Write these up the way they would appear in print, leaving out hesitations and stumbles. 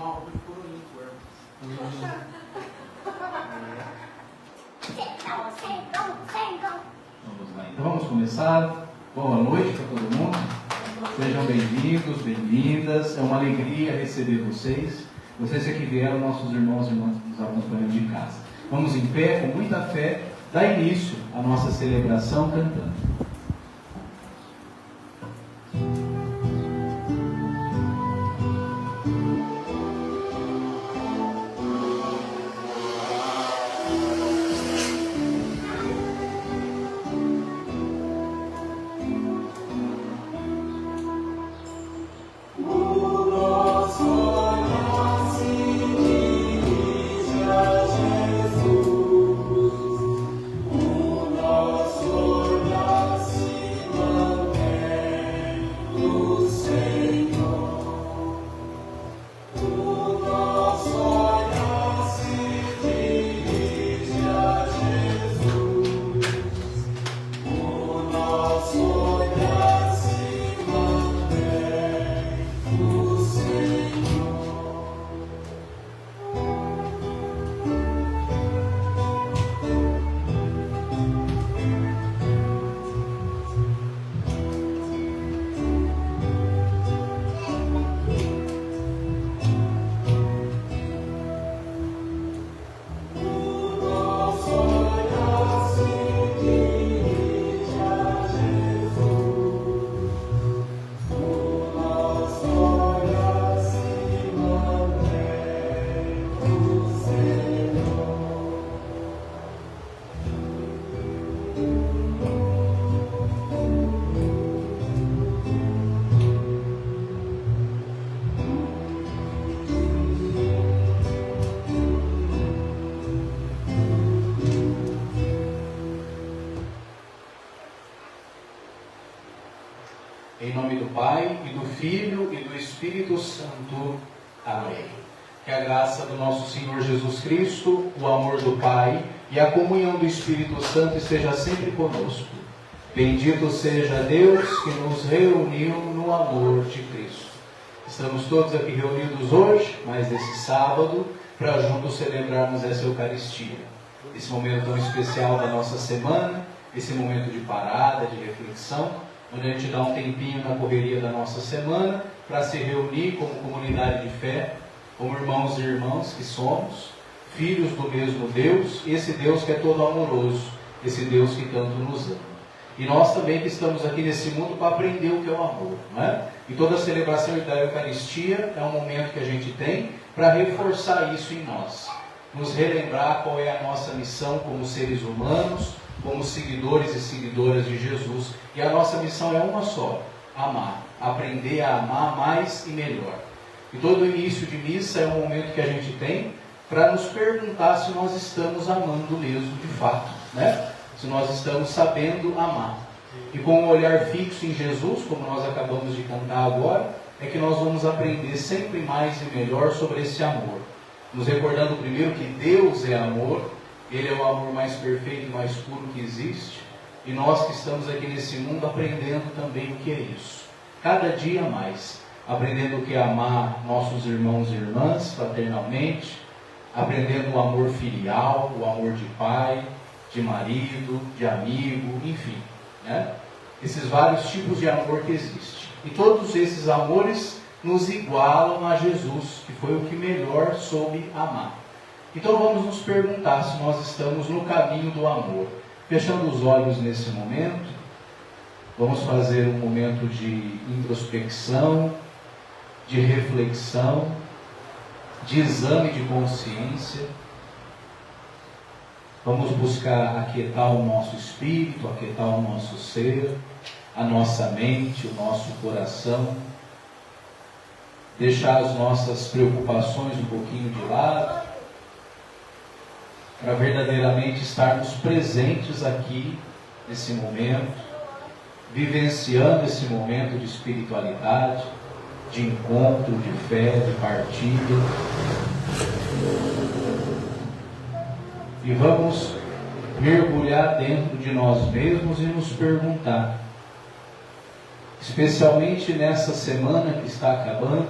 uma roupa de coroinha com Vamos lá, então vamos começar. Boa noite para todo mundo. Sejam bem-vindos, bem-vindas. É uma alegria receber vocês. Vocês que vieram, nossos irmãos e irmãs que nos acompanham de casa. Vamos em pé, com muita fé, dar início à nossa celebração cantando. Em nome do Pai, e do Filho, e do Espírito Santo. Amém. Que a graça do nosso Senhor Jesus Cristo, o amor do Pai e a comunhão do Espírito Santo esteja sempre conosco. Bendito seja Deus que nos reuniu no amor de Cristo. Estamos todos aqui reunidos hoje, mais esse sábado, para juntos celebrarmos essa Eucaristia. Esse momento tão especial da nossa semana, esse momento de parada, de reflexão, onde a gente dá um tempinho na correria da nossa semana para se reunir como comunidade de fé, como irmãos e irmãs que somos, filhos do mesmo Deus, esse Deus que é todo amoroso, esse Deus que tanto nos ama. E nós também que estamos aqui nesse mundo para aprender o que é o amor, não é? E toda a celebração da Eucaristia é um momento que a gente tem para reforçar isso em nós, nos relembrar qual é a nossa missão como seres humanos, como seguidores e seguidoras de Jesus. E a nossa missão é uma só: amar, aprender a amar mais e melhor. E todo início de missa é um momento que a gente tem para nos perguntar se nós estamos amando mesmo de fato, né? Se nós estamos sabendo amar. E com um olhar fixo em Jesus, como nós acabamos de cantar agora, é que nós vamos aprender sempre mais e melhor sobre esse amor. Nos recordando primeiro que Deus é amor, Ele é o amor mais perfeito e mais puro que existe, e nós que estamos aqui nesse mundo aprendendo também o que é isso. Cada dia mais, aprendendo o que é amar nossos irmãos e irmãs fraternalmente, aprendendo o amor filial, o amor de pai, de marido, de amigo, enfim, né? Esses vários tipos de amor que existem. E todos esses amores nos igualam a Jesus, que foi o que melhor soube amar. Então vamos nos perguntar se nós estamos no caminho do amor. Fechando os olhos nesse momento, vamos fazer um momento de introspecção, de reflexão, de exame de consciência. Vamos buscar aquietar o nosso espírito, aquietar o nosso ser, a nossa mente, o nosso coração. Deixar as nossas preocupações um pouquinho de lado, para verdadeiramente estarmos presentes aqui, nesse momento, vivenciando esse momento de espiritualidade, de encontro, de fé, de partilha. E vamos mergulhar dentro de nós mesmos e nos perguntar, especialmente nessa semana que está acabando,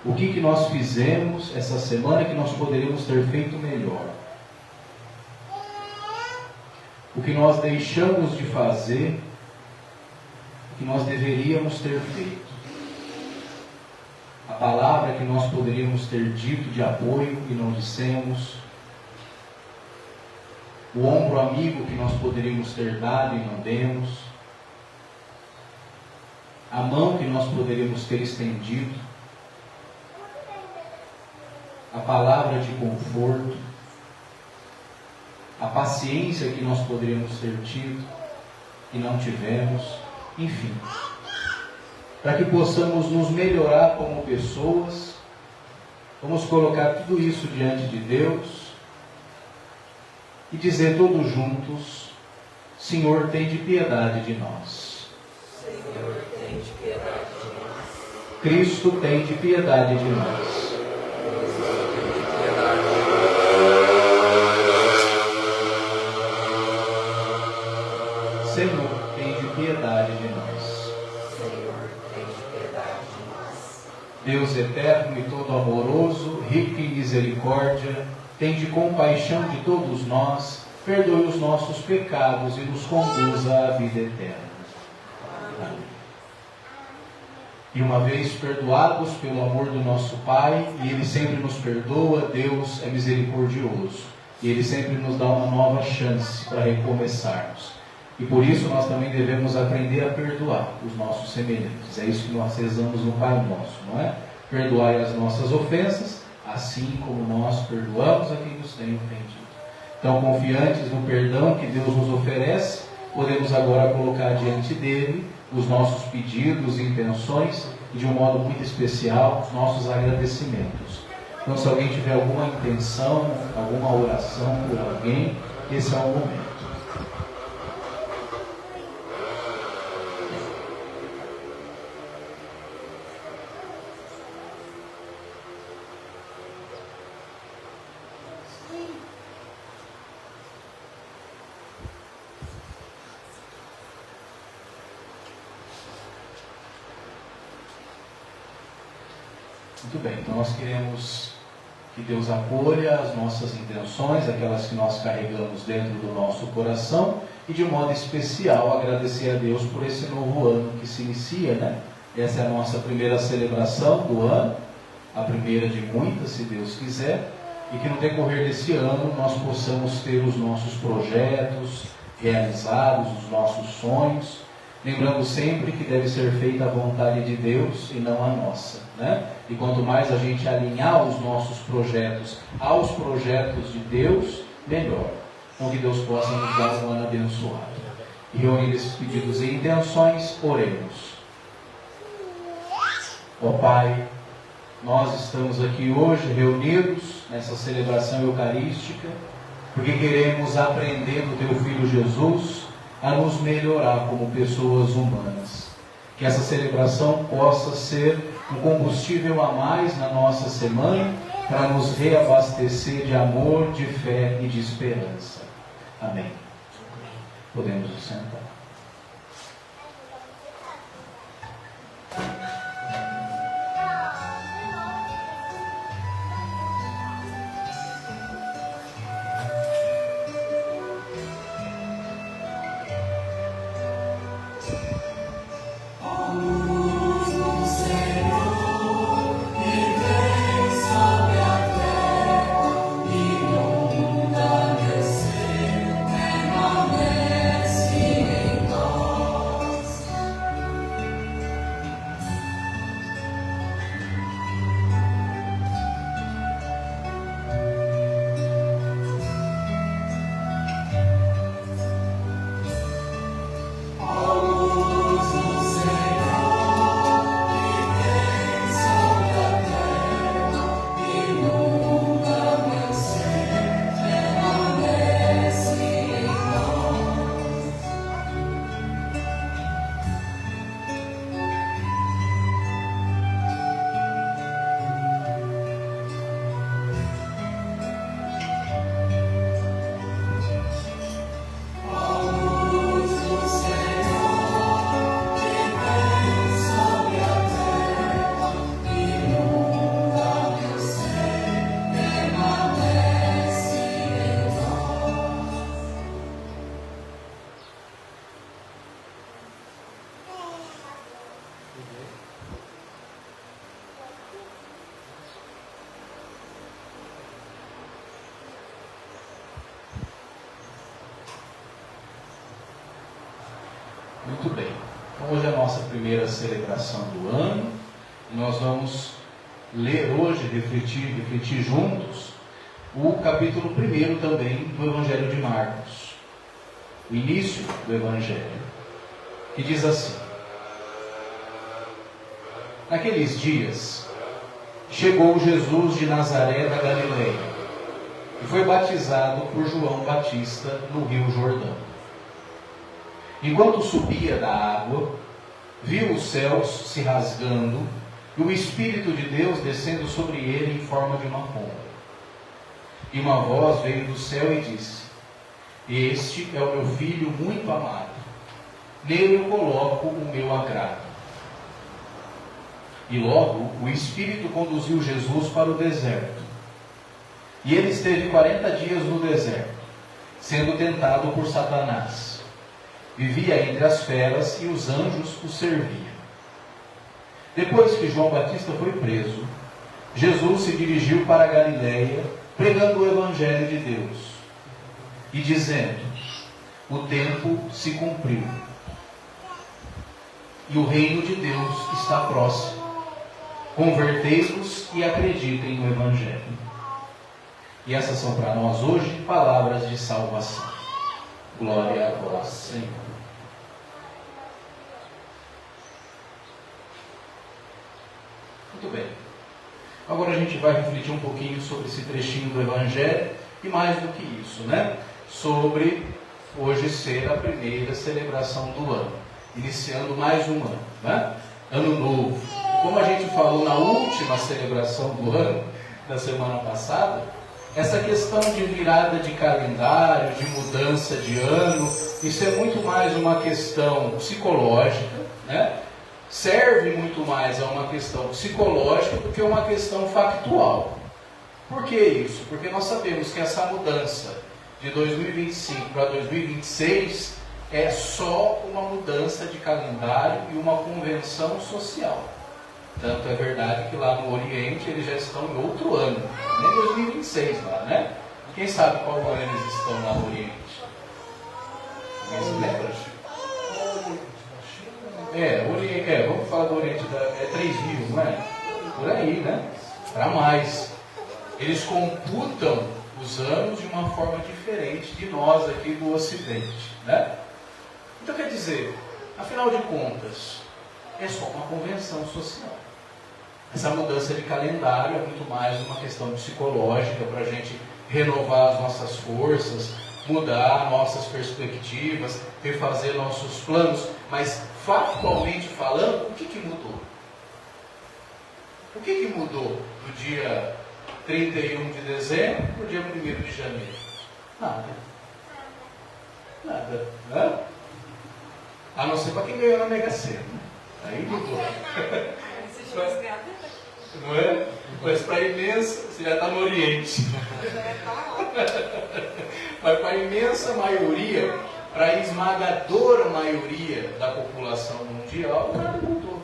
O que nós fizemos essa semana que nós poderíamos ter feito melhor? O que nós deixamos de fazer, que nós deveríamos ter feito? A palavra que nós poderíamos ter dito de apoio e não dissemos? O ombro amigo que nós poderíamos ter dado e não demos? A mão que nós poderíamos ter estendido? A palavra de conforto? A paciência que nós poderíamos ter tido e não tivemos? Enfim, para que possamos nos melhorar como pessoas, vamos colocar tudo isso diante de Deus e dizer todos juntos: Senhor, tende piedade de nós. Senhor, tende piedade de nós. Cristo, tende piedade de nós. Senhor, tende piedade de nós. Senhor, tende piedade de nós. Deus eterno e todo amoroso, rico em misericórdia, tende compaixão de todos nós, perdoe os nossos pecados e nos conduza à vida eterna. Amém. E uma vez perdoados pelo amor do nosso Pai, e Ele sempre nos perdoa, Deus é misericordioso, e Ele sempre nos dá uma nova chance para recomeçarmos. E por isso nós também devemos aprender a perdoar os nossos semelhantes. É isso que nós rezamos no Pai Nosso, não é? Perdoai as nossas ofensas, assim como nós perdoamos a quem nos tem ofendido. Então, confiantes no perdão que Deus nos oferece, podemos agora colocar diante dele os nossos pedidos e intenções, e de um modo muito especial, os nossos agradecimentos. Então, se alguém tiver alguma intenção, alguma oração por alguém, esse é o momento. Muito bem, então nós queremos que Deus acolha as nossas intenções, aquelas que nós carregamos dentro do nosso coração, e de um modo especial agradecer a Deus por esse novo ano que se inicia, né? Essa é a nossa primeira celebração do ano, a primeira de muitas, se Deus quiser, e que no decorrer desse ano nós possamos ter os nossos projetos realizados, os nossos sonhos, lembrando sempre que deve ser feita a vontade de Deus e não a nossa, né? E quanto mais a gente alinhar os nossos projetos aos projetos de Deus, melhor. Então que Deus possa nos dar um ano abençoado. E reunindo esses pedidos e intenções, oremos. Ó Pai, nós estamos aqui hoje reunidos nessa celebração eucarística, porque queremos aprender do Teu Filho Jesus a nos melhorar como pessoas humanas. Que essa celebração possa ser um combustível a mais na nossa semana para nos reabastecer de amor, de fé e de esperança. Amém. Podemos nos sentar. Permanece em Muito bem. Então hoje é a nossa primeira celebração do ano. E nós vamos ler hoje, refletir juntos, o capítulo 1 também do Evangelho de Marcos. O início do Evangelho, que diz assim: Naqueles dias, chegou Jesus de Nazaré da Galileia e foi batizado por João Batista no Rio Jordão. Enquanto subia da água, viu os céus se rasgando e o Espírito de Deus descendo sobre ele em forma de uma pomba. E uma voz veio do céu e disse: Este é o meu Filho muito amado, nele eu coloco o meu agrado. E logo o Espírito conduziu Jesus para o deserto. E ele esteve 40 dias no deserto, sendo tentado por Satanás. Vivia entre as feras e os anjos o serviam. Depois que João Batista foi preso, Jesus se dirigiu para a Galileia, pregando o Evangelho de Deus e dizendo: O tempo se cumpriu e o reino de Deus está próximo. Convertei-vos e acreditem no Evangelho. E essas são para nós hoje palavras de salvação. Glória a vós, Senhor. Muito bem. Agora a gente vai refletir um pouquinho sobre esse trechinho do Evangelho e mais do que isso, né? Sobre hoje ser a primeira celebração do ano, iniciando mais um ano, né? Ano novo. Como a gente falou na última celebração do ano, da semana passada, essa questão de virada de calendário, de mudança de ano, isso é muito mais uma questão psicológica, né? Serve muito mais a uma questão psicológica do que uma questão factual. Por que isso? Porque nós sabemos que essa mudança de 2025 para 2026 é só uma mudança de calendário e uma convenção social. Tanto é verdade que lá no Oriente eles já estão em outro ano, nem 2026 lá, né? Quem sabe qual ano eles estão lá no Oriente? Alguém se lembra? Vamos falar do Oriente, é 3.000, não é? Por aí, né? Para mais. Eles computam os anos de uma forma diferente de nós aqui do Ocidente, né? Então quer dizer, afinal de contas, é só uma convenção social. Essa mudança de calendário é muito mais uma questão psicológica para a gente renovar as nossas forças, mudar nossas perspectivas, refazer nossos planos, mas factualmente falando, o que mudou? O que mudou do dia 31 de dezembro para o dia 1º de janeiro? Nada. Nada. Né? A não ser para quem ganhou na Mega Sena. Aí mudou. Não é? Mas para a imensa, você já está no Oriente. Mas para a imensa maioria, para a esmagadora maioria da população mundial, nada mudou.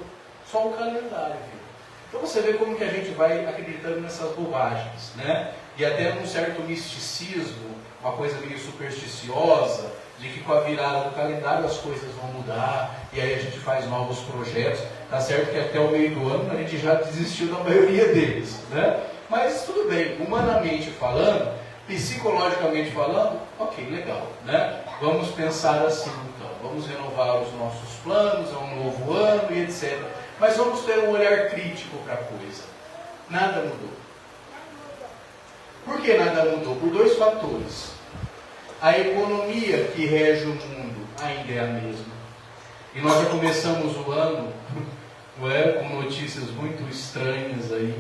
Só o calendário. Viu? Então você vê como que a gente vai acreditando nessas bobagens, né? E até num certo misticismo, uma coisa meio supersticiosa, de que com a virada do calendário as coisas vão mudar, e aí a gente faz novos projetos. Tá certo que até o meio do ano a gente já desistiu da maioria deles, né? Mas tudo bem, humanamente falando, psicologicamente falando, ok, legal, né? Vamos pensar assim então, vamos renovar os nossos planos, é um novo ano e etc. Mas vamos ter um olhar crítico para a coisa. Nada mudou. Por que nada mudou? Por dois fatores. A economia que rege o mundo ainda é a mesma. E nós já começamos o ano, não é, com notícias muito estranhas aí.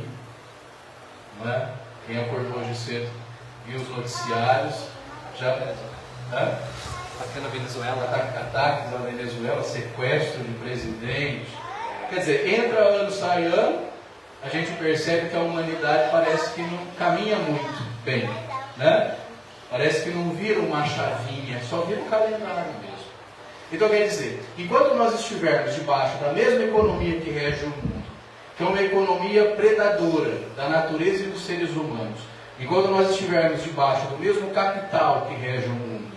Não é? Quem acordou hoje cedo viu os noticiários. Já, né? Ataque na Venezuela. Ataques na Venezuela, sequestro de presidente. Quer dizer, entra ano, sai ano, a gente percebe que a humanidade parece que não caminha muito bem, né? Parece que não vira uma chavinha, só vira um calendário mesmo. Então quer dizer, enquanto nós estivermos debaixo da mesma economia que rege o mundo, que é uma economia predadora da natureza e dos seres humanos, enquanto nós estivermos debaixo do mesmo capital que rege o mundo,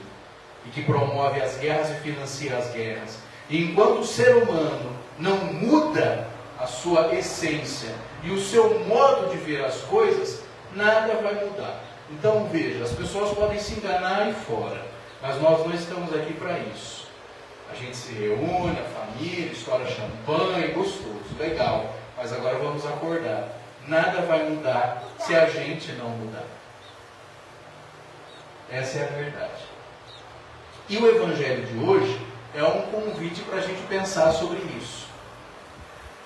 e que promove as guerras e financia as guerras, E enquanto o ser humano não muda a sua essência e o seu modo de ver as coisas, nada vai mudar. Então veja, as pessoas podem se enganar aí fora, mas nós não estamos aqui para isso. A gente se reúne, a família, estoura champanhe, gostoso, legal. Mas agora vamos acordar. Nada vai mudar se a gente não mudar. Essa é a verdade. E o Evangelho de hoje é um convite para a gente pensar sobre isso.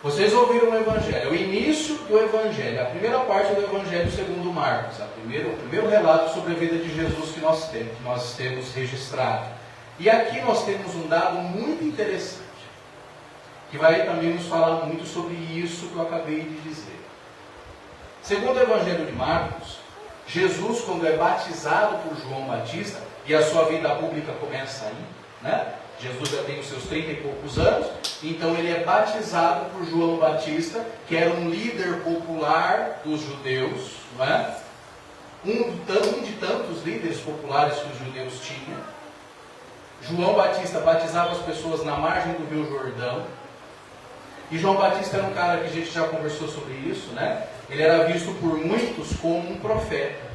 Vocês ouviram o Evangelho, é o início do Evangelho, a primeira parte do Evangelho segundo Marcos, o primeiro relato sobre a vida de Jesus que nós temos registrado. E aqui nós temos um dado muito interessante, que vai também nos falar muito sobre isso que eu acabei de dizer. Segundo o Evangelho de Marcos, Jesus, quando é batizado por João Batista, e a sua vida pública começa aí, né? Jesus já tem os seus 30 e poucos anos, então ele é batizado por João Batista, que era um líder popular dos judeus, não é? Um de tantos líderes populares que os judeus tinham. João Batista batizava as pessoas na margem do Rio Jordão. E João Batista era um cara que a gente já conversou sobre isso, né? Ele era visto por muitos como um profeta.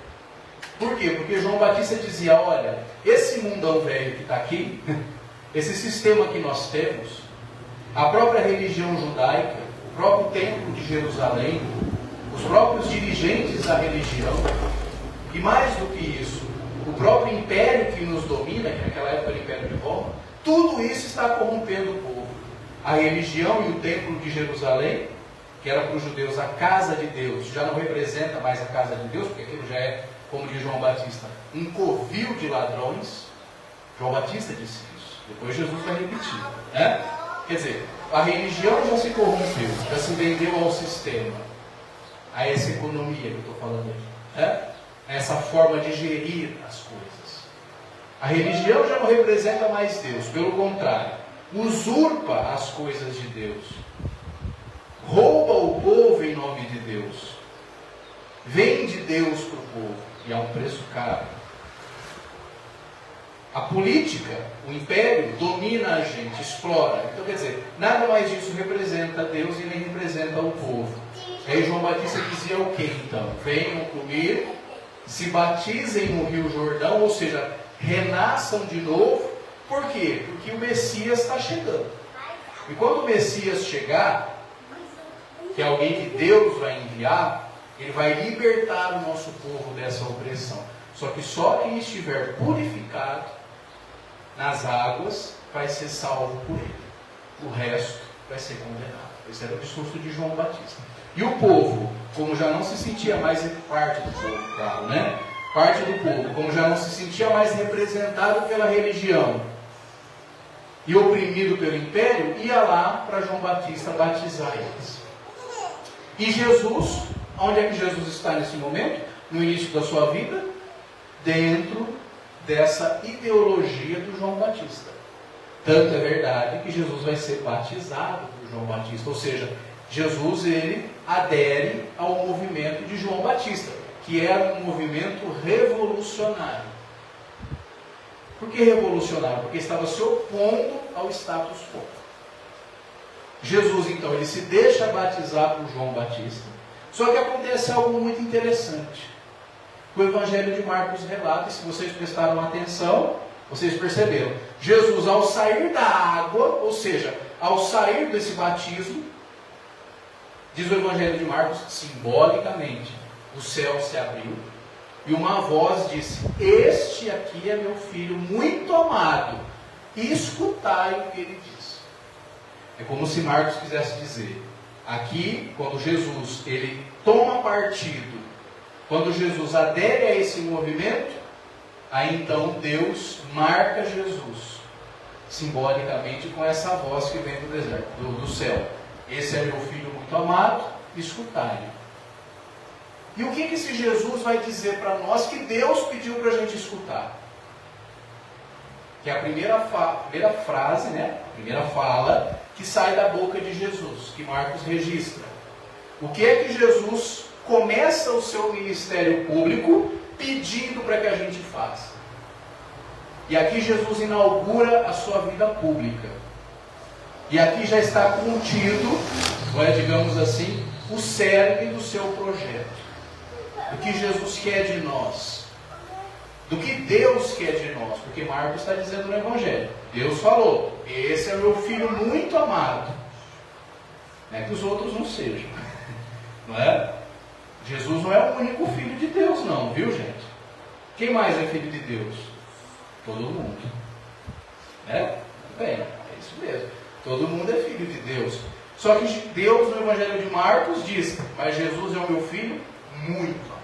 Por quê? Porque João Batista dizia, olha, esse mundão velho que está aqui, esse sistema que nós temos, a própria religião judaica, o próprio templo de Jerusalém, os próprios dirigentes da religião, e mais do que isso, o próprio império que nos domina, que naquela época era o Império de Roma, tudo isso está corrompendo o povo. A religião e o templo de Jerusalém, que era para os judeus a casa de Deus, já não representa mais a casa de Deus, porque aquilo já é, como diz João Batista, um covil de ladrões. João Batista disse isso. Depois Jesus vai repetir, né? Quer dizer, a religião já se corrompeu, já se vendeu ao sistema, a essa economia que eu estou falando aqui, né? A essa forma de gerir as coisas. A religião já não representa mais Deus, pelo contrário, usurpa as coisas de Deus, rouba o povo em nome de Deus, vende Deus para o povo, e a um preço caro. A política, o império, domina a gente, explora. Então, quer dizer, nada mais disso representa Deus e nem representa o povo. Aí João Batista dizia o que então? Venham comigo, se batizem no Rio Jordão, ou seja, renasçam de novo. Por quê? Porque o Messias está chegando. E quando o Messias chegar, que é alguém que Deus vai enviar, ele vai libertar o nosso povo dessa opressão. Só que só quem estiver purificado nas águas vai ser salvo por ele. O resto vai ser condenado. Esse era o discurso de João Batista. E o povo, como já não se sentia mais parte do povo, claro, né? Parte do povo, como já não se sentia mais representado pela religião e oprimido pelo império, ia lá para João Batista batizar eles. E Jesus, onde é que Jesus está nesse momento? No início da sua vida? Dentro dessa ideologia do João Batista. Tanto é verdade que Jesus vai ser batizado por João Batista. Ou seja, Jesus ele adere ao movimento de João Batista, que era um movimento revolucionário. Por que revolucionário? Porque estava se opondo ao status quo. Jesus, então, ele se deixa batizar por João Batista. Só que acontece algo muito interessante. O Evangelho de Marcos relata, e se vocês prestaram atenção, vocês perceberam. Jesus, ao sair da água, ou seja, ao sair desse batismo, diz o Evangelho de Marcos, simbolicamente, o céu se abriu, e uma voz disse, este aqui é meu filho muito amado, escutai o que ele diz. É como se Marcos quisesse dizer, aqui, quando Jesus ele toma partido, quando Jesus adere a esse movimento, aí então Deus marca Jesus, simbolicamente com essa voz que vem do deserto, do céu. Esse é meu filho muito amado, escutai-o. E o que esse Jesus vai dizer para nós que Deus pediu para a gente escutar? Que é a primeira frase, né? A primeira fala que sai da boca de Jesus, que Marcos registra. O que é que Jesus começa o seu ministério público pedindo para que a gente faça? E aqui Jesus inaugura a sua vida pública. E aqui já está contido, digamos assim, o cerne do seu projeto. Do que Jesus quer de nós. Do que Deus quer de nós. Porque Marcos está dizendo no Evangelho. Deus falou, esse é o meu filho muito amado. Não é que os outros não sejam. Não é? Jesus não é o único filho de Deus não, viu gente? Quem mais é filho de Deus? Todo mundo. Né? Bem, é isso mesmo. Todo mundo é filho de Deus. Só que Deus no Evangelho de Marcos diz, mas Jesus é o meu filho muito amado.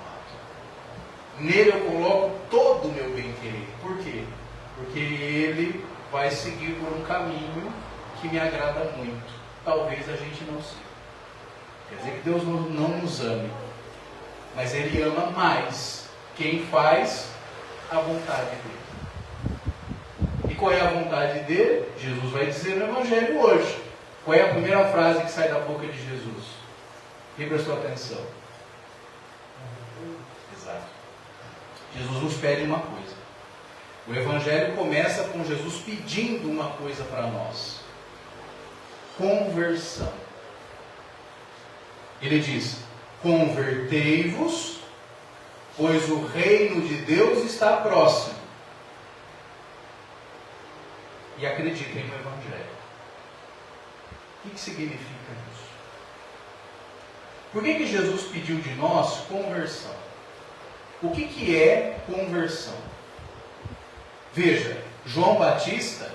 Nele eu coloco todo o meu bem-querer. Por quê? Porque ele vai seguir por um caminho que me agrada muito. Talvez a gente não siga. Quer dizer que Deus não nos ame. Mas Ele ama mais quem faz a vontade dEle. E qual é a vontade dEle? Jesus vai dizer no Evangelho hoje. Qual é a primeira frase que sai da boca de Jesus? Quem prestou atenção? Exato. Jesus nos pede uma coisa. O Evangelho começa com Jesus pedindo uma coisa para nós. Conversão. Ele diz, convertei-vos, pois o reino de Deus está próximo. E acreditem no Evangelho. O que significa isso? Por que Jesus pediu de nós conversão? O que é conversão? Veja, João Batista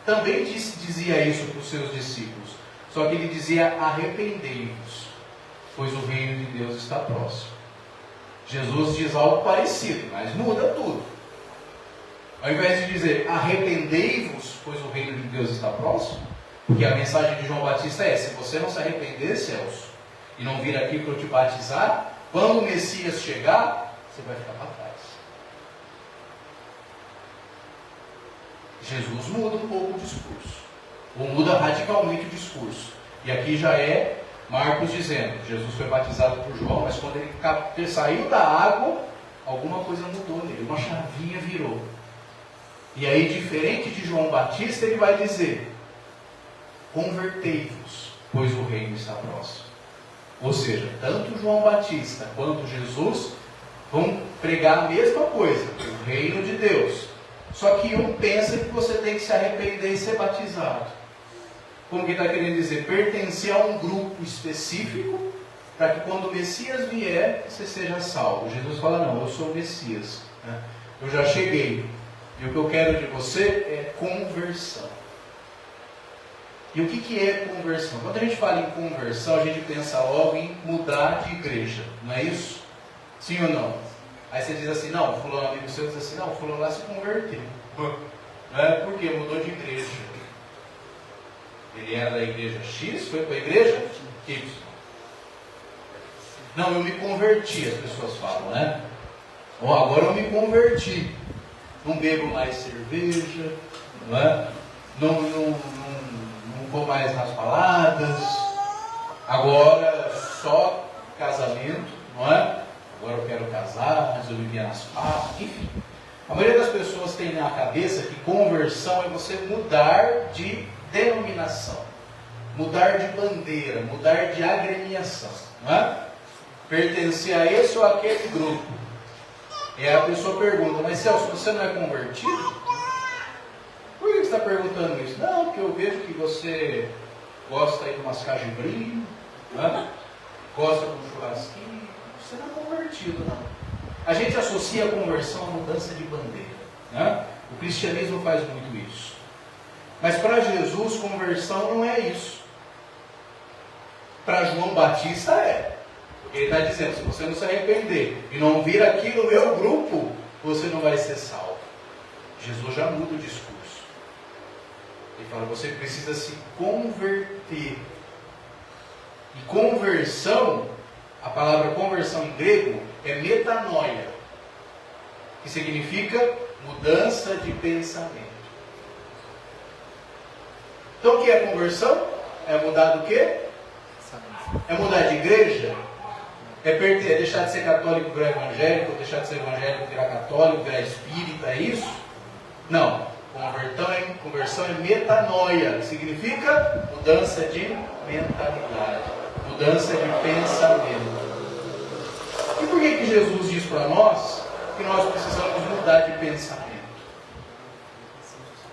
também dizia isso para os seus discípulos. Só que ele dizia, arrependei-vos, pois o reino de Deus está próximo. Jesus diz algo parecido, mas muda tudo. Ao invés de dizer, arrependei-vos, pois o reino de Deus está próximo, porque a mensagem de João Batista é, se você não se arrepender, Celso, e não vir aqui para eu te batizar, quando o Messias chegar, você vai ficar para trás. Jesus muda um pouco o discurso, ou muda radicalmente o discurso. E aqui já é Marcos dizendo, Jesus foi batizado por João, mas quando ele saiu da água, alguma coisa mudou nele, uma chavinha virou. E aí, diferente de João Batista, ele vai dizer, convertei-vos, pois o reino está próximo. Ou seja, tanto João Batista quanto Jesus vão pregar a mesma coisa, o reino de Deus. Só que um pensa que você tem que se arrepender e ser batizado. Como que está querendo dizer? Pertencer a um grupo específico, para que quando o Messias vier, você seja salvo. Jesus fala, não, eu sou o Messias. Né? Eu já cheguei. E o que eu quero de você é conversão. E o que é conversão? Quando a gente fala em conversão, a gente pensa logo em mudar de igreja. Não é isso? Sim ou não? Aí você diz assim, não, fulano, amigo seu diz assim, não, fulano lá se converteu. Por quê? Mudou de igreja. Ele era da igreja X, foi para a igreja Y. Não, eu me converti, as pessoas falam, né? Agora eu me converti. Não bebo mais cerveja, não é? Não vou mais nas baladas. Agora só casamento, não é? Agora eu quero casar, resolvi vir nas farras, enfim. A maioria das pessoas tem na cabeça que conversão é você mudar de denominação, mudar de bandeira, mudar de agremiação, não é? Pertencer a esse ou aquele grupo. E aí a pessoa pergunta, mas Celso, você não é convertido? Por que você está perguntando isso? Não, porque eu vejo que você gosta aí de umas cajibrinhas, né? Gosta de um churrasquinho. Você não é convertido, não. A gente associa a conversão à mudança de bandeira, né? O cristianismo faz muito isso. Mas para Jesus, conversão não é isso. Para João Batista é. Porque ele está dizendo, se você não se arrepender e não vir aqui no meu grupo, você não vai ser salvo. Jesus já muda o discurso. Ele fala, você precisa se converter. E conversão, a palavra conversão em grego é metanoia, que significa mudança de pensamento. Então o que é conversão? É mudar do quê? É mudar de igreja? É deixar de ser católico e virar evangélico, ou deixar de ser evangélico e virar católico, virar espírita, é isso? Não. Conversão é metanoia, que significa mudança de mentalidade, mudança de pensamento. E por que Jesus diz para nós que nós precisamos mudar de pensamento?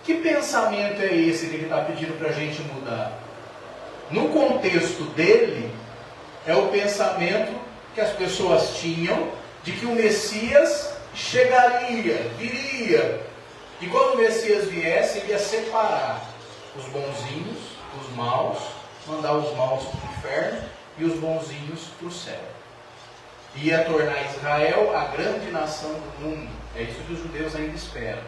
Que pensamento é esse que ele está pedindo para a gente mudar? No contexto dele, é o pensamento que as pessoas tinham de que o Messias chegaria, viria. E quando o Messias viesse, ele ia separar os bonzinhos dos maus, mandar os maus para o inferno e os bonzinhos para o céu. Ia tornar Israel a grande nação do mundo. É isso que os judeus ainda esperam.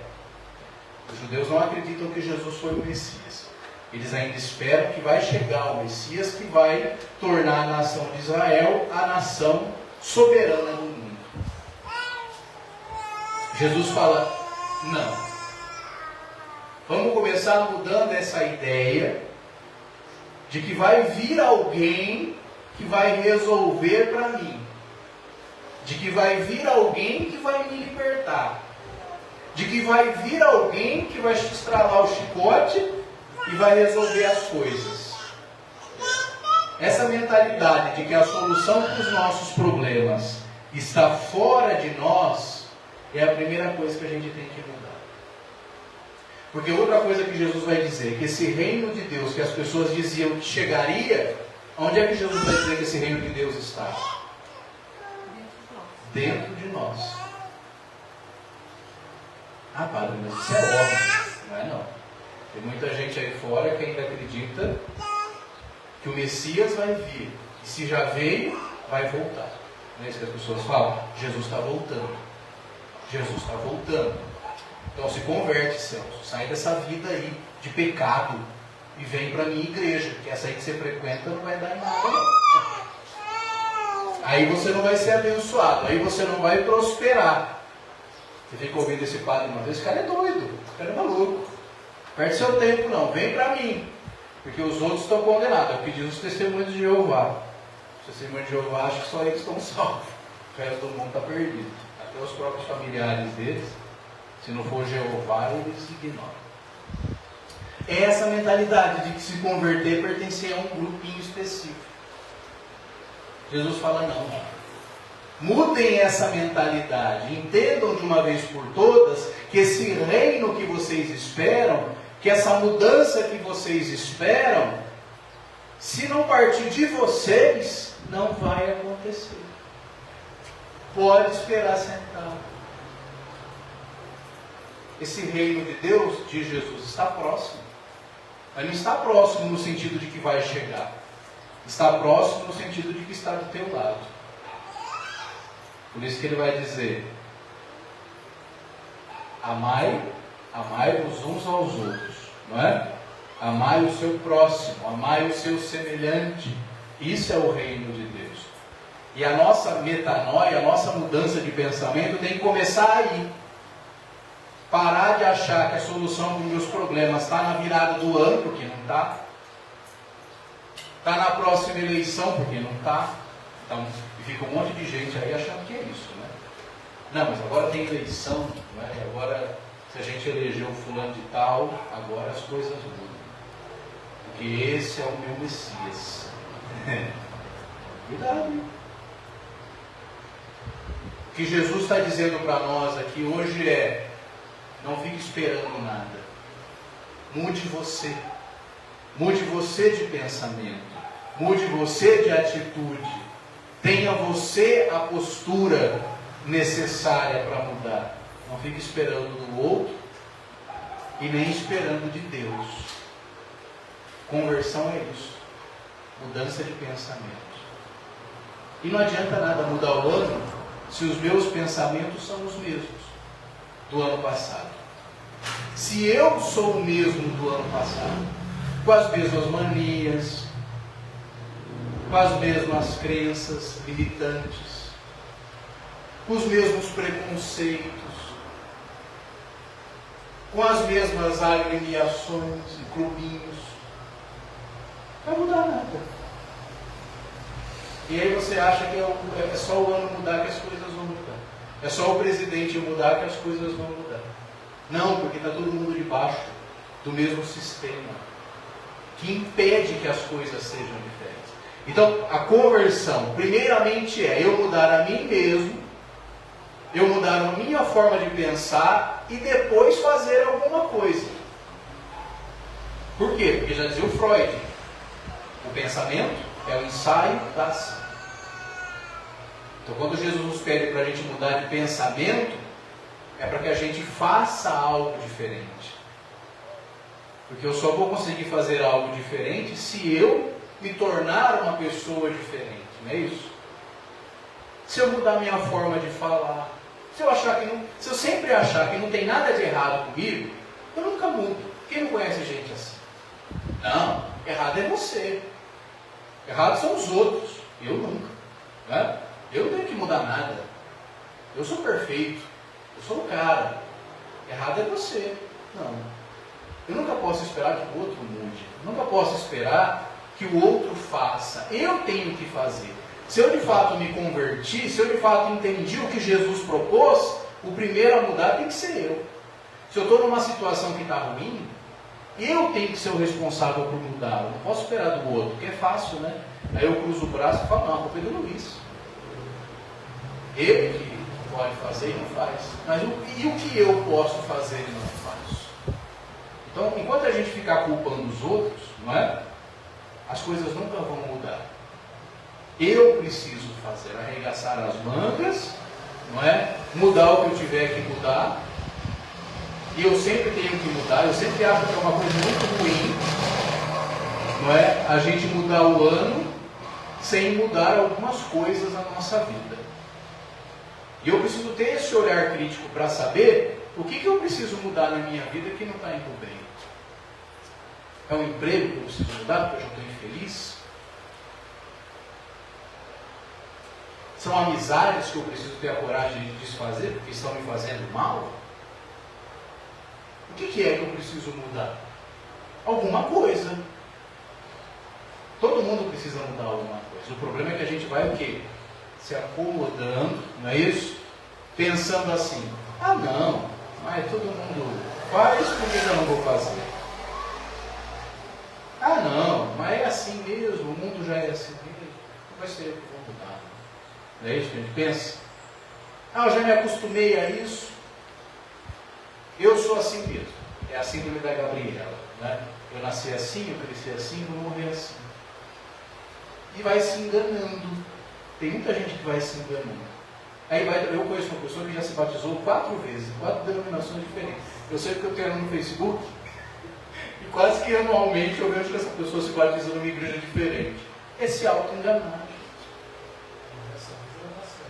Os judeus não acreditam que Jesus foi o Messias. Eles ainda esperam que vai chegar o Messias que vai tornar a nação de Israel a nação soberana do mundo. Jesus fala, não. Vamos começar mudando essa ideia de que vai vir alguém que vai resolver para mim. De que vai vir alguém que vai me libertar. De que vai vir alguém que vai estralar o chicote e vai resolver as coisas. Essa mentalidade de que a solução para os nossos problemas está fora de nós é a primeira coisa que a gente tem que mudar. Porque outra coisa que Jesus vai dizer, que esse reino de Deus que as pessoas diziam que chegaria, onde é que Jesus vai dizer que esse reino de Deus está? Dentro de nós. Ah, padre, mas isso é óbvio. Não é não. Tem muita gente aí fora que ainda acredita que o Messias vai vir. E se já veio, vai voltar. Não é isso que as pessoas falam? Jesus está voltando. Jesus está voltando. Então se converte, Celso. Sai dessa vida aí de pecado e vem para a minha igreja. Que essa aí que você frequenta não vai dar em nada, não. Aí você não vai ser abençoado. Aí você não vai prosperar. Você fica ouvindo esse padre uma vez, esse cara é doido, esse cara é maluco. Perde seu tempo não, vem para mim. Porque os outros estão condenados. É o que diz os testemunhos de Jeová. Os testemunhos de Jeová acham que só eles estão salvos. O resto do mundo está perdido. Até os próprios familiares deles, se não for Jeová, eles ignoram. É essa mentalidade de que se converter pertencer a um grupinho específico. Jesus fala não. Mudem essa mentalidade, entendam de uma vez por todas que esse reino que vocês esperam, que essa mudança que vocês esperam, se não partir de vocês, não vai acontecer. Pode esperar sentado. Esse reino de Deus, de Jesus, está próximo. Mas não está próximo no sentido de que vai chegar. Está próximo no sentido de que está do teu lado. Por isso que ele vai dizer, amai-vos uns aos outros, não é? Amai o seu próximo, amai o seu semelhante. Isso é o reino de Deus. E a nossa metanoia, a nossa mudança de pensamento tem que começar aí. Parar de achar que a solução para os meus problemas está na virada do ano, porque não está. Está na próxima eleição, porque não está. Então, fica um monte de gente aí achando que é isso, né? Não, mas agora tem eleição, não é? Agora, se a gente elegeu fulano de tal, agora as coisas mudam. Porque esse é o meu Messias. Cuidado. O que Jesus está dizendo para nós aqui hoje é, não fique esperando nada. Mude você. Mude você de pensamento. Mude você de atitude. Tenha você a postura necessária para mudar. Não fique esperando do outro e nem esperando de Deus. Conversão é isso. Mudança de pensamento. E não adianta nada mudar o ano se os meus pensamentos são os mesmos do ano passado. Se eu sou o mesmo do ano passado, com as mesmas manias, com as mesmas crenças limitantes, com os mesmos preconceitos, com as mesmas agremiações e clubinhos, não vai mudar nada. E aí você acha que é só o ano mudar que as coisas vão mudar. É só o presidente mudar que as coisas vão mudar. Não, porque está todo mundo debaixo do mesmo sistema, que impede que as coisas sejam diferentes. Então, a conversão, primeiramente, é eu mudar a mim mesmo, eu mudar a minha forma de pensar e depois fazer alguma coisa. Por quê? Porque já dizia o Freud, o pensamento é o ensaio da ação. Então, quando Jesus nos pede para a gente mudar de pensamento, é para que a gente faça algo diferente. Porque eu só vou conseguir fazer algo diferente se eu me tornar uma pessoa diferente, não é isso? Se eu mudar minha forma de falar, se eu sempre achar que não tem nada de errado comigo, eu nunca mudo. Quem não conhece gente assim? Não, errado é você. Errado são os outros. Eu nunca. Né? Eu não tenho que mudar nada. Eu sou perfeito. Eu sou o cara. Errado é você. Não. Eu nunca posso esperar que o outro mude. Eu nunca posso esperar que o outro faça. Eu tenho que fazer. Se eu de fato me converti, se eu de fato entendi o que Jesus propôs, o primeiro a mudar tem que ser eu. Se eu estou numa situação que está ruim, eu tenho que ser o responsável por mudar. Eu não posso esperar do outro, porque é fácil, né? Aí eu cruzo o braço e falo, não, a culpa é do Luiz. Ele que pode fazer e não faz. Mas e o que eu posso fazer e não faço? Então, enquanto a gente ficar culpando os outros, não é? As coisas nunca vão mudar. Eu preciso fazer, arregaçar as mangas, não é? Mudar o que eu tiver que mudar. E eu sempre tenho que mudar. Eu sempre acho que é uma coisa muito ruim, não é? A gente mudar o ano sem mudar algumas coisas na nossa vida. E eu preciso ter esse olhar crítico para saber o que eu preciso mudar na minha vida que não está indo bem. É um emprego que eu preciso mudar porque eu já estou infeliz? São amizades que eu preciso ter a coragem de desfazer porque estão me fazendo mal? O que é que eu preciso mudar? Alguma coisa. Todo mundo precisa mudar alguma coisa. O problema é que a gente vai o quê? Se acomodando, não é isso? Pensando assim, ah não, mas todo mundo faz, por que eu não vou fazer? Ah não, mas é assim mesmo, o mundo já é assim mesmo, não vai ser eu que vou mudar. Não é isso que a gente pensa? Ah, eu já me acostumei a isso, eu sou assim mesmo. É a síndrome da Gabriela, né? Eu nasci assim, eu cresci assim, vou morrer assim. E vai se enganando. Tem muita gente que vai se enganando. Eu conheço uma pessoa que já se batizou 4 vezes, 4 denominações diferentes. Eu sei que eu tenho no Facebook, e quase que anualmente eu vejo que essa pessoa se batiza numa igreja diferente. É se auto-enganar.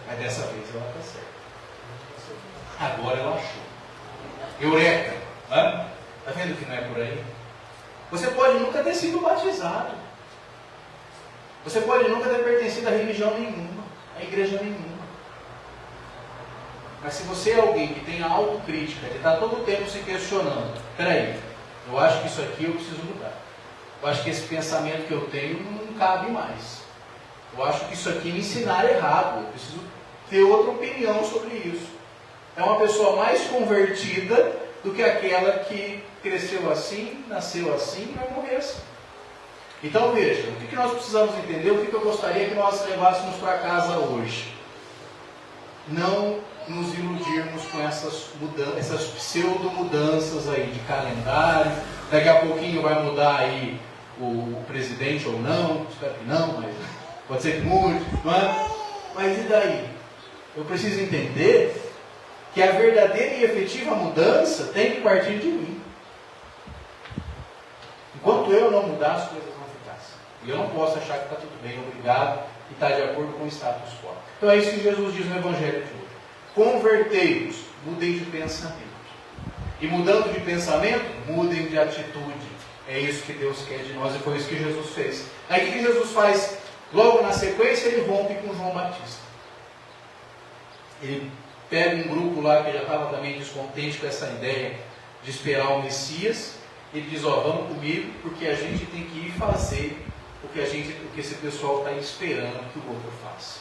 Mas dessa vez ela está certa. Agora ela achou. Eureka! Está vendo que não é por aí? Você pode nunca ter sido batizado. Você pode nunca ter pertencido a religião nenhuma, a igreja nenhuma. Mas se você é alguém que tem a autocrítica, de estar todo o tempo se questionando, peraí, eu acho que isso aqui eu preciso mudar. Eu acho que esse pensamento que eu tenho não cabe mais. Eu acho que isso aqui me ensinaram errado. Eu preciso ter outra opinião sobre isso. É uma pessoa mais convertida do que aquela que cresceu assim, nasceu assim e vai morrer assim. Então veja, o que nós precisamos entender, o que eu gostaria que nós levássemos para casa hoje. Não nos iludirmos com essas pseudo-mudanças aí de calendário. Daqui a pouquinho vai mudar aí o presidente ou não, espero que não, mas pode ser que mude, não é? Mas e daí? Eu preciso entender que a verdadeira e efetiva mudança tem que partir de mim. Enquanto eu não mudar, as coisas vão ficar assim. E eu não posso achar que está tudo bem, obrigado, e está de acordo com o status quo. Então é isso que Jesus diz no Evangelho de hoje. Convertei-vos, mudem de pensamento. E mudando de pensamento, mudem de atitude. É isso que Deus quer de nós e foi isso que Jesus fez. Aí o que Jesus faz? Logo na sequência, ele rompe com João Batista. Ele pega um grupo lá que já estava também descontente com essa ideia de esperar o Messias. Ele diz, vamos comigo, porque a gente tem que ir fazer o que esse pessoal está esperando que o outro faça.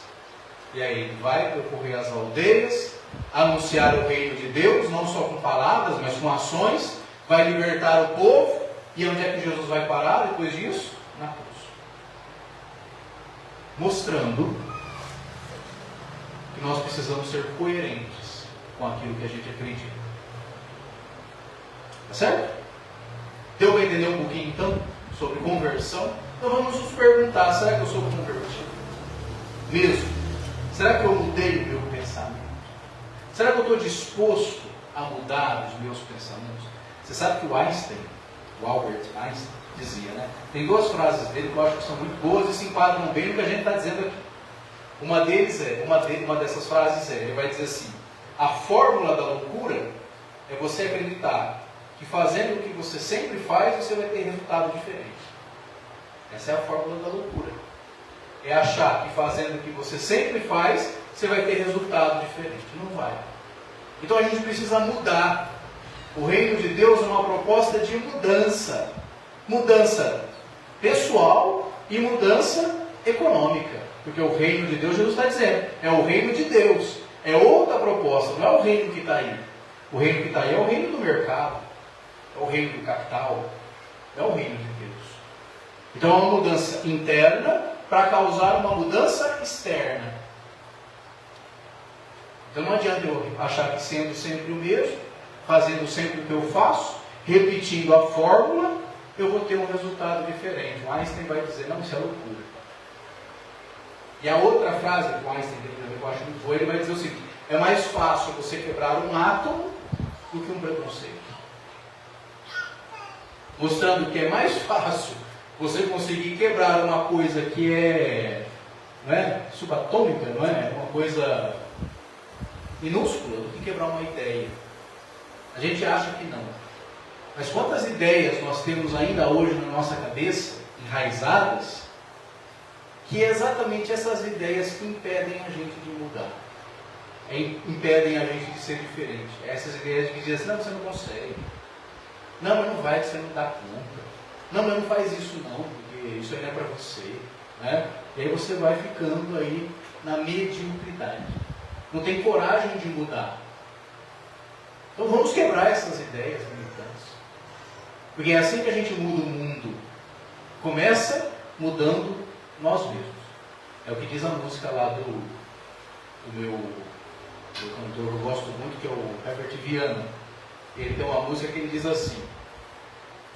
E aí ele vai percorrer as aldeias, anunciar o reino de Deus, não só com palavras, mas com ações, vai libertar o povo. E onde é que Jesus vai parar depois disso? Na cruz. Mostrando que nós precisamos ser coerentes com aquilo que a gente acredita. Tá certo? Deu para entender um pouquinho então sobre conversão? Então vamos nos perguntar, será que eu sou convertido? Mesmo? Será que eu mudei o meu pensamento? Será que eu estou disposto a mudar os meus pensamentos? Você sabe que o Albert Einstein, dizia, né? Tem duas frases dele que eu acho que são muito boas e se enquadram bem no que a gente está dizendo aqui. Uma dessas frases ele vai dizer assim: a fórmula da loucura é você acreditar que fazendo o que você sempre faz, você vai ter resultado diferente. Essa é a fórmula da loucura. É achar que fazendo o que você sempre faz, você vai ter resultado diferente. Não vai. Então a gente precisa mudar. O reino de Deus é uma proposta de mudança. Mudança pessoal e mudança econômica. Porque o reino de Deus, Jesus está dizendo, é o reino de Deus. É outra proposta, não é o reino que está aí. O reino que está aí é o reino do mercado. É o reino do capital. É o reino de Deus. Então é uma mudança interna para causar uma mudança externa. Então não adianta eu achar que sendo sempre o mesmo, fazendo sempre o que eu faço, repetindo a fórmula, eu vou ter um resultado diferente. O Einstein vai dizer, não, isso é loucura. E a outra frase que o Einstein tem, que eu acho muito boa, ele vai dizer o seguinte: é mais fácil você quebrar um átomo do que um preconceito. Mostrando que é mais fácil você conseguir quebrar uma coisa que é, não é, subatômica, não é? Uma coisa minúscula, do que quebrar uma ideia. A gente acha que não. Mas quantas ideias nós temos ainda hoje na nossa cabeça, enraizadas, que é exatamente essas ideias que impedem a gente de mudar. Impedem a gente de ser diferente. Essas ideias que dizem assim, não, você não consegue. Não, mas não vai, você não dá conta. Não, mas não faz isso não, porque isso aí não é para você. Né? E aí você vai ficando aí na mediocridade. Não tem coragem de mudar. Então vamos quebrar essas ideias limitantes. Porque é assim que a gente muda o mundo. Começa mudando nós mesmos. É o que diz a música lá do meu cantor que eu gosto muito, que é o Herbert Viana. Ele tem uma música que ele diz assim: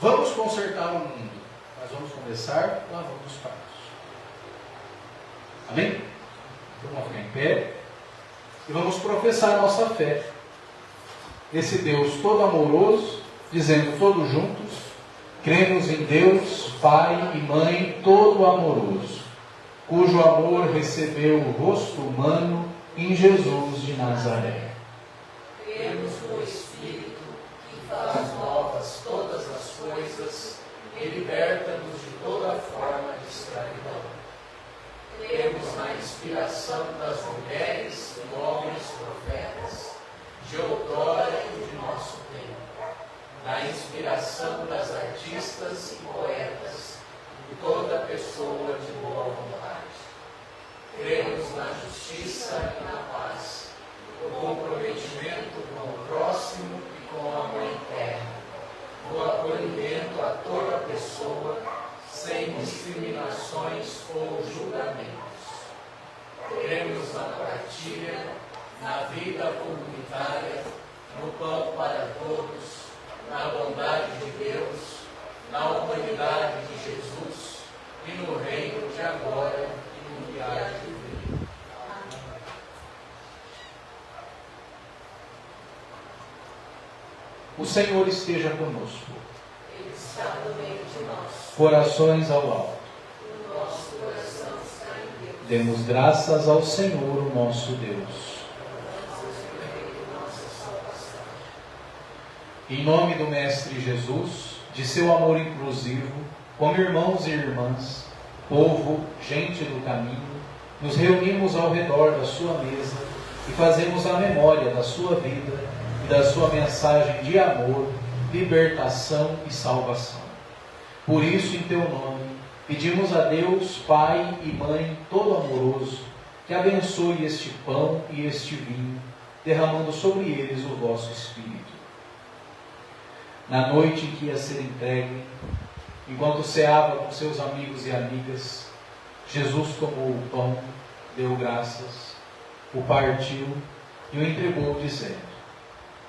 vamos consertar o mundo, mas vamos começar lavando os pratos. Amém? Então vamos ficar em pé e vamos professar a nossa fé nesse Deus todo amoroso, dizendo todos juntos: cremos em Deus, Pai e Mãe todo amoroso, cujo amor recebeu o rosto humano em Jesus de Nazaré. Cremos no Espírito, que faz novas todas as coisas e liberta-nos de toda forma de escravidão. Cremos na inspiração das mulheres e homens profetas, de outrora e de nosso tempo, na inspiração das artistas e poetas, e toda pessoa de boa vontade. Cremos na justiça e na paz, no comprometimento com o próximo e com o amor eterno, no acolhimento a toda pessoa, sem discriminações ou julgamentos. Cremos na partilha, na vida comunitária, no pão para todos, na bondade de Deus, na humanidade de Jesus e no reino de agora e no que há de vir. O Senhor esteja conosco. Ele está no meio de nós. Corações ao alto. O nosso coração está em Deus. Demos graças ao Senhor, o nosso Deus. Em nome do Mestre Jesus, de seu amor inclusivo, como irmãos e irmãs, povo, gente do caminho, nos reunimos ao redor da sua mesa e fazemos a memória da sua vida e da sua mensagem de amor, libertação e salvação. Por isso, em teu nome, pedimos a Deus, Pai e Mãe todo amoroso, que abençoe este pão e este vinho, derramando sobre eles o vosso Espírito. Na noite em que ia ser entregue, enquanto ceava com seus amigos e amigas, Jesus tomou o pão, deu graças, o partiu e o entregou, dizendo: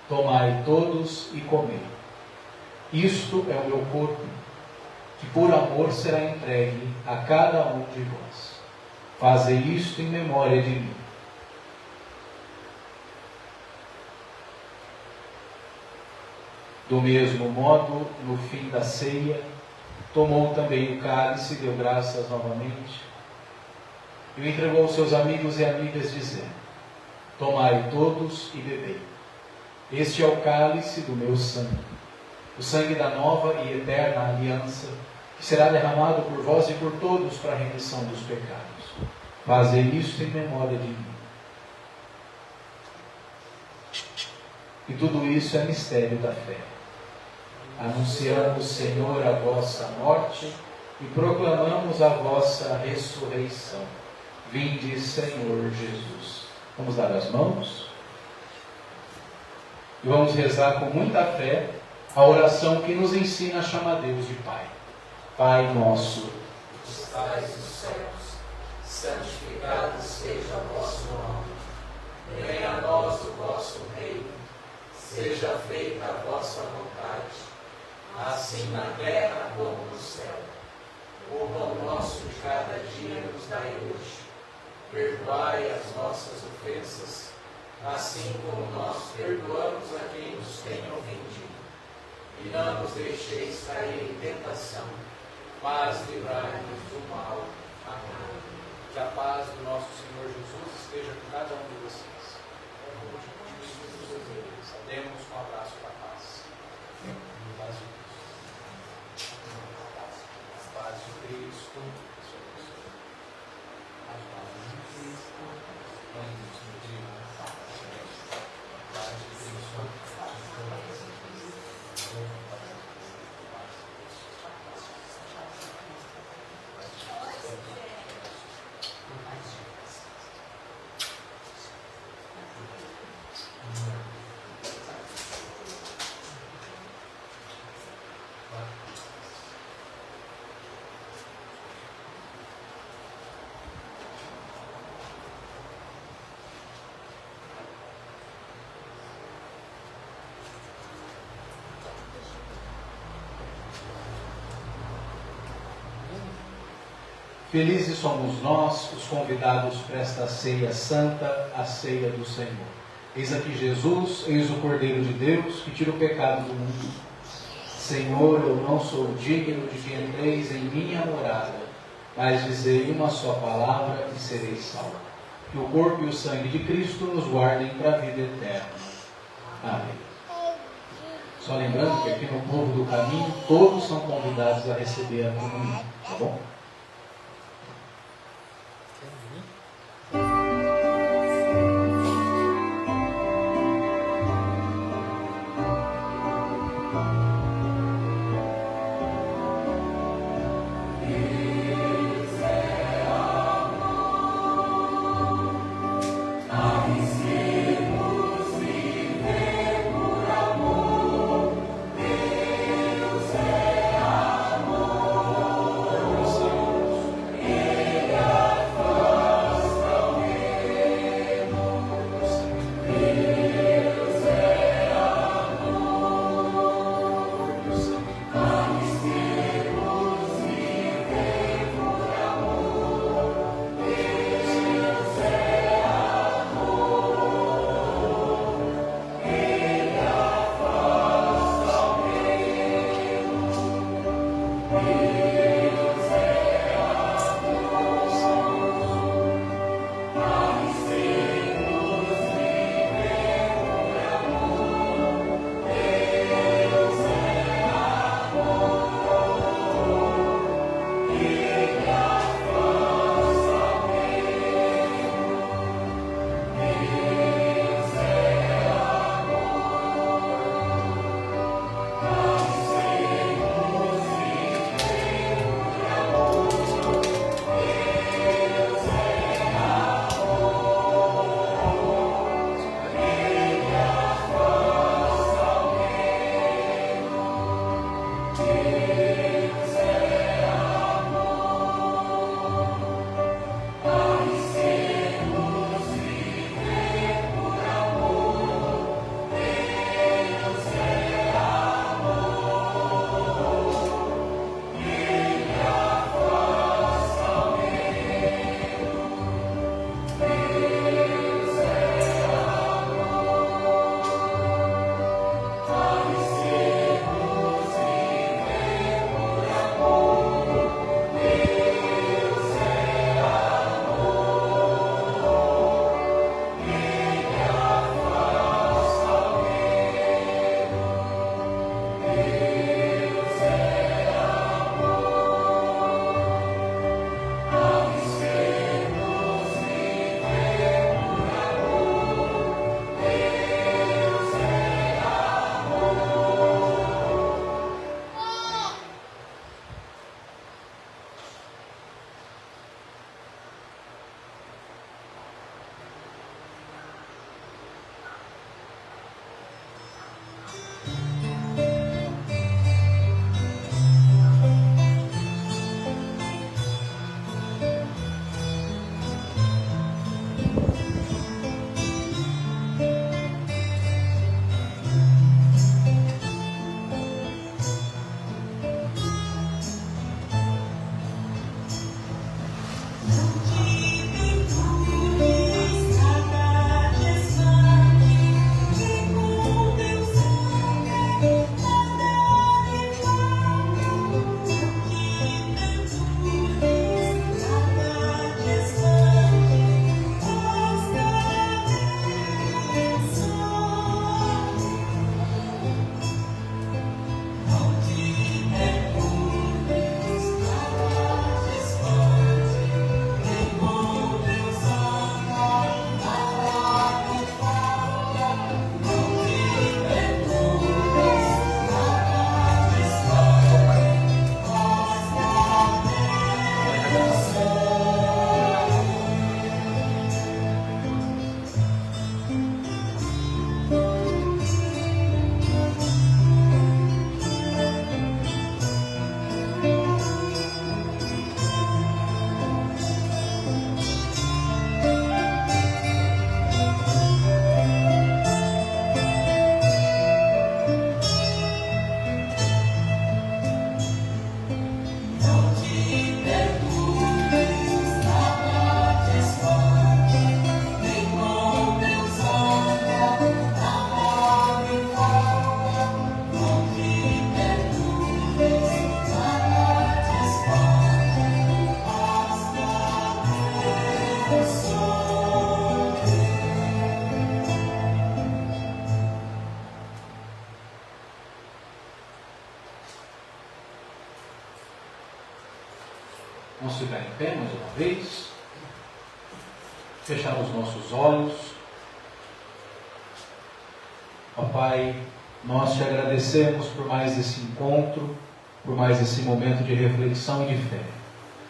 tomai todos e comei. Isto é o meu corpo, que por amor será entregue a cada um de vós. Fazei isto em memória de mim. Do mesmo modo, no fim da ceia, tomou também o cálice, deu graças novamente, e o entregou aos seus amigos e amigas, dizendo: tomai todos e bebei. Este é o cálice do meu sangue, o sangue da nova e eterna aliança, que será derramado por vós e por todos para a remissão dos pecados. Fazei isto em memória de mim. E tudo isso é mistério da fé. Anunciamos, Senhor, a vossa morte e proclamamos a vossa ressurreição. Vinde, Senhor Jesus. Vamos dar as mãos e vamos rezar com muita fé a oração que nos ensina a chamar Deus de Pai. Pai nosso, que estais nos céus, santificado seja o vosso nome. Venha a nós o vosso reino. Seja feita a vossa vontade, assim na terra como no céu. O pão nosso de cada dia nos dai hoje. Perdoai as nossas ofensas, assim como nós perdoamos a quem nos tem ofendido. E não nos deixeis cair em tentação, mas livrai-nos do mal. Amém. Que a paz do nosso Senhor Jesus esteja com cada um de vocês. Demos um abraço para a paz. A paz de Cristo. A paz de Cristo. Vamos pedir a paz de Cristo. Felizes somos nós, os convidados para esta ceia santa, a ceia do Senhor. Eis aqui Jesus, eis o Cordeiro de Deus, que tira o pecado do mundo. Senhor, eu não sou digno de que entreis em minha morada, mas dizei uma só palavra e serei salvo. Que o corpo e o sangue de Cristo nos guardem para a vida eterna. Amém. Só lembrando que aqui no Povo do Caminho, todos são convidados a receber a comunhão, tá bom? Deus é amor. Vamos ficar em pé mais uma vez. Fechar os nossos olhos. Ó Pai, nós te agradecemos por mais esse encontro, por mais esse momento de reflexão e de fé.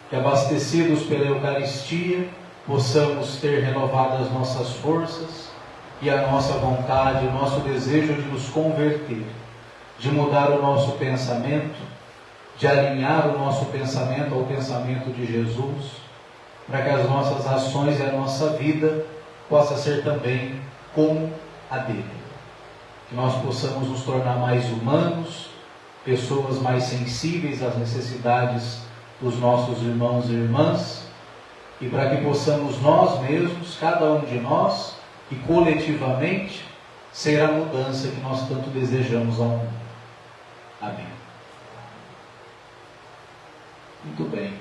Que abastecidos pela Eucaristia, possamos ter renovado as nossas forças e a nossa vontade, o nosso desejo de nos converter, de mudar o nosso pensamento, de alinhar o nosso pensamento ao pensamento de Jesus, para que as nossas ações e a nossa vida possa ser também como a dele. Que nós possamos nos tornar mais humanos, pessoas mais sensíveis às necessidades dos nossos irmãos e irmãs, e para que possamos nós mesmos, cada um de nós, e coletivamente, ser a mudança que nós tanto desejamos ao mundo. Amém. Muito bem.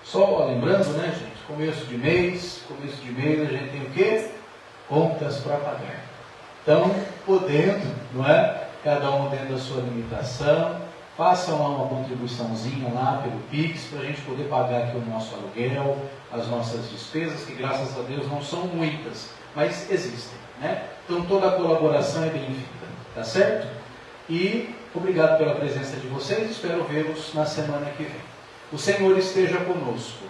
Só lembrando, né, gente? Começo de mês a gente tem o quê? Contas para pagar. Então, podendo, não é? Cada um dentro da sua limitação, façam lá uma contribuiçãozinha lá pelo Pix, para a gente poder pagar aqui o nosso aluguel, as nossas despesas, que graças a Deus não são muitas, mas existem, né? Então toda a colaboração é bem-vinda, tá certo? E obrigado pela presença de vocês, espero vê-los na semana que vem. O Senhor esteja conosco,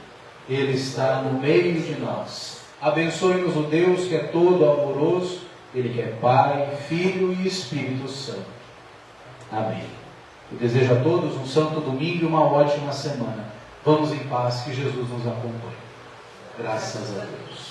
Ele está no meio de nós. Abençoe-nos o Deus que é todo amoroso, Ele que é Pai, Filho e Espírito Santo. Amém. Eu desejo a todos um santo domingo e uma ótima semana. Vamos em paz, que Jesus nos acompanhe. Graças a Deus.